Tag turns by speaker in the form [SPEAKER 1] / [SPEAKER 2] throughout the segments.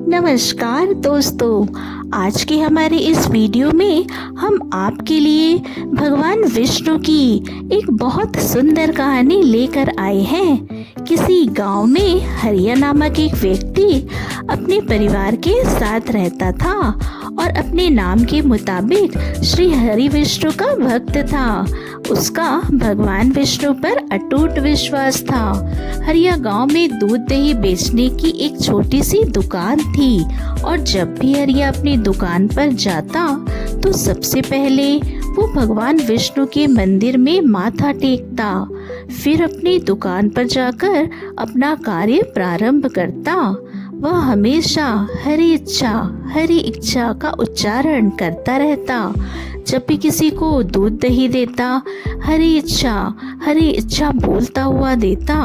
[SPEAKER 1] नमस्कार दोस्तों, आज के हमारे इस वीडियो में हम आपके लिए भगवान विष्णु की एक बहुत सुंदर कहानी लेकर आए हैं। किसी गांव में हरिया नामक एक व्यक्ति अपने परिवार के साथ रहता था और अपने नाम के मुताबिक श्री हरि विष्णु का भक्त था। उसका भगवान विष्णु पर अटूट विश्वास था। हरिया गांव में दूध दही बेचने की एक छोटी सी दुकान थी और जब भी हरिया अपनी दुकान पर जाता तो सबसे पहले वो भगवान विष्णु के मंदिर में माथा टेकता, फिर अपनी दुकान पर जाकर अपना कार्य प्रारंभ करता। वह हमेशा हरि इच्छा का उच्चारण करता रहता। जब भी किसी को दूध दही देता, हरि इच्छा बोलता हुआ देता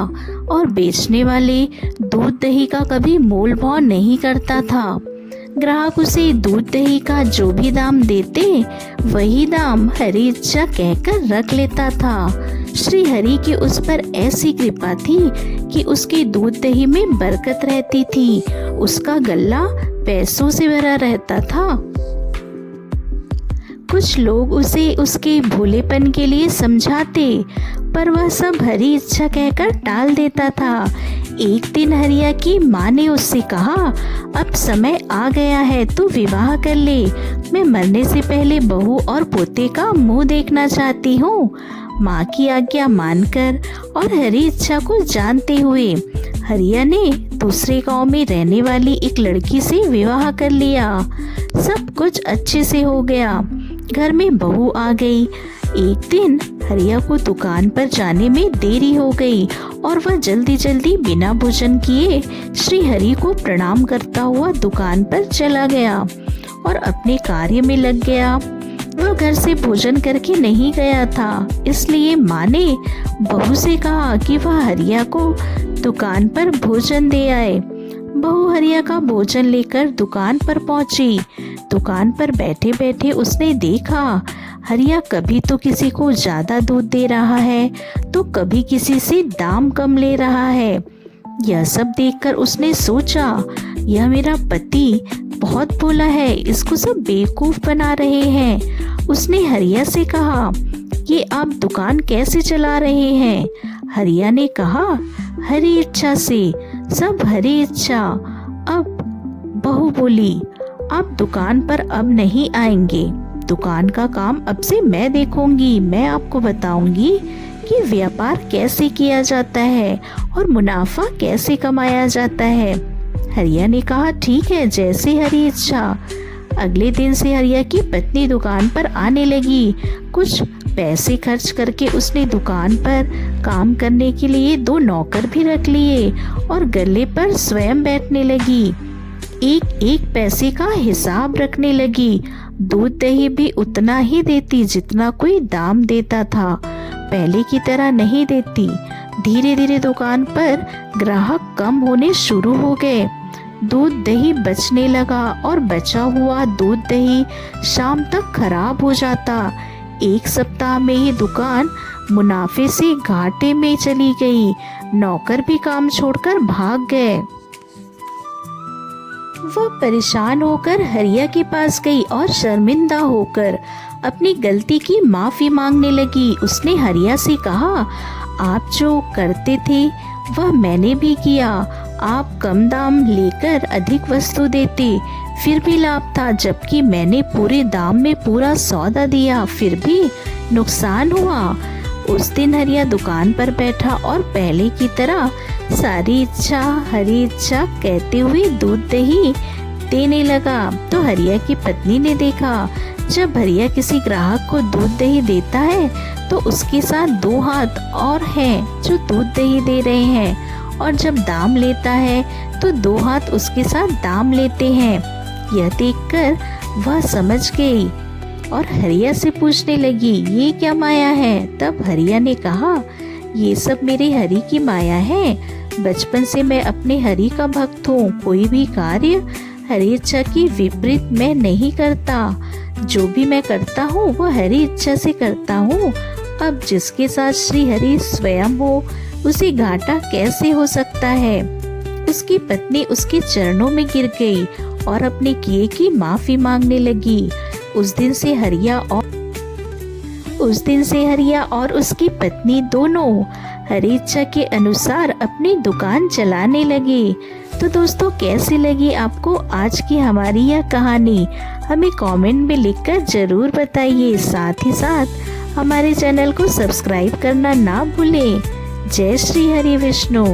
[SPEAKER 1] और बेचने वाले दूध दही का कभी मोल भाव नहीं करता था। ग्राहक उसे दूध दही का जो भी दाम देते वही दाम हरि इच्छा कहकर रख लेता था। श्री हरि की उस पर ऐसी कृपा थी कि उसके दूध दही में बरकत रहती थी। उसका गल्ला पैसों से भरा रहता था। कुछ लोग उसे उसके भोलेपन के लिए समझाते, पर वह सब हरि इच्छा कहकर टाल देता था। एक दिन हरिया की माँ ने उससे कहा, अब समय आ गया है तो विवाह कर ले। मैं मरने से पहले बहू और पोते का मुंह देखना चाहती हूँ। माँ की आज्ञा मानकर और हरि इच्छा को जानते हुए हरिया ने दूसरे गांव में रहने वाली एक लड़की से विवाह कर लिया। सब कुछ अच्छे से हो गया। घर में बहू आ गई। एक दिन हरिया को दुकान पर जाने में देरी हो गई और वह जल्दी बिना भोजन किए श्री हरि को प्रणाम करता हुआ दुकान पर चला गया और अपने कार्य में लग गया। वह घर से भोजन करके नहीं गया था, इसलिए माँ ने बहू से कहा कि वह हरिया को दुकान पर भोजन दे आए। बहू हरिया का भोजन लेकर दुकान पर पहुंची। दुकान पर बैठे बैठे उसने देखा हरिया कभी तो किसी को ज्यादा दूध दे रहा है तो कभी किसी से दाम कम ले रहा है। यह सब देखकर उसने सोचा, यह मेरा पति बहुत भोला है, इसको सब बेवकूफ बना रहे हैं। उसने हरिया से कहा, ये आप दुकान कैसे चला रहे हैं? हरिया ने कहा, हरि इच्छा से, सब हरि इच्छा। अब बहू बोली, आप दुकान पर अब नहीं आएंगे। दुकान का काम अब से मैं देखूंगी। मैं आपको बताऊंगी कि व्यापार कैसे किया जाता है और मुनाफा कैसे कमाया जाता है। हरिया ने कहा, ठीक है, जैसे हरि इच्छा। अगले दिन से हरिया की पत्नी दुकान पर आने लगी। कुछ पैसे खर्च करके उसने दुकान पर काम करने के लिए 2 नौकर भी रख लिए और गले पर स्वयं बैठने लगी। एक पैसे का हिसाब रखने लगी। दूध दही भी उतना ही देती जितना कोई दाम देता था, पहले की तरह नहीं देती। धीरे धीरे दुकान पर ग्राहक कम होने शुरू हो गए। दूध दही बचने लगा और बचा हुआ दूध दही शाम तक खराब हो जाता। 1 सप्ताह में ही दुकान मुनाफे से घाटे में चली गई। नौकर भी काम छोड़कर भाग गए। वह परेशान होकर हरिया के पास गई और शर्मिंदा होकर अपनी गलती की माफी मांगने लगी। उसने हरिया से कहा, आप जो करते थे वह मैंने भी किया। आप कम दाम लेकर अधिक वस्तु देते, फिर भी लाभ था, जबकि मैंने पूरे दाम में पूरा सौदा दिया, फिर भी नुकसान हुआ। उस दिन हरिया दुकान पर बैठा और पहले की तरह सारी इच्छा हरि इच्छा कहते हुए दूध दही देने लगा। तो हरिया की पत्नी ने देखा, जब हरिया किसी ग्राहक को दूध दही देता है तो उसके साथ 2 हाथ और हैं जो दूध दही दे रहे हैं, और जब दाम लेता है तो 2 हाथ उसके साथ दाम लेते हैं। यह देखकर वह समझ गई और हरिया से पूछने लगी, ये क्या माया है? तब हरिया ने कहा, ये सब मेरे हरि की माया है। बचपन से मैं अपने हरि का भक्त हूँ। कोई भी कार्य हरि इच्छा की विपरीत मैं नहीं करता। जो भी मैं करता हूँ वह हरि इच्छा से करता हूँ। अब जिसके साथ श्री हरि स्वयं हो उसे घाटा कैसे हो सकता है? उसकी पत्नी उसके चरणों में गिर गई और अपने किए की माफी मांगने लगी। उस दिन से हरिया और उसकी पत्नी दोनों हरी इच्छा के अनुसार अपनी दुकान चलाने लगे। तो दोस्तों, कैसी लगी आपको आज की हमारी यह कहानी? हमें कमेंट में लिखकर जरूर बताइए। साथ ही साथ हमारे चैनल को सब्सक्राइब करना ना भूलें। जय श्री हरि विष्णु।